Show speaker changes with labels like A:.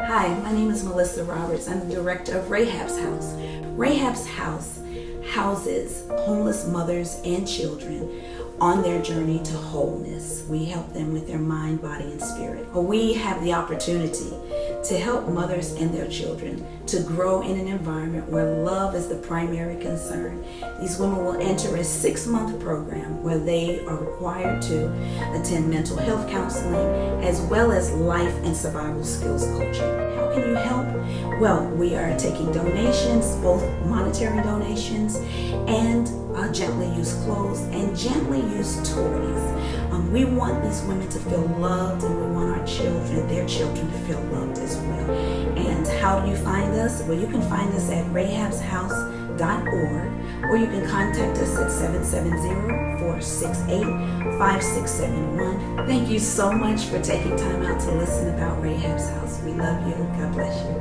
A: Hi, my name is Melissa Roberts. I'm the director of Rahab's House. Rahab's House houses homeless mothers and children on their journey to wholeness. We help them with their mind, body, and spirit. We have the opportunity to help mothers and their children to grow in an environment where love is the primary concern. These women will enter a 6-month program where they are required to attend mental health counseling as well as life and survival skills coaching. How can you help? Well, we are taking donations, both monetary donations and gently used clothes and gently used toys. We want these women to feel loved, and we want our children, their children, to feel loved as well. And how do you find us? Well, you can find us at rahabshouse.org, or you can contact us at 770-468-5671. Thank you so much for taking time out to listen about Rahab's House. We love you. God bless you.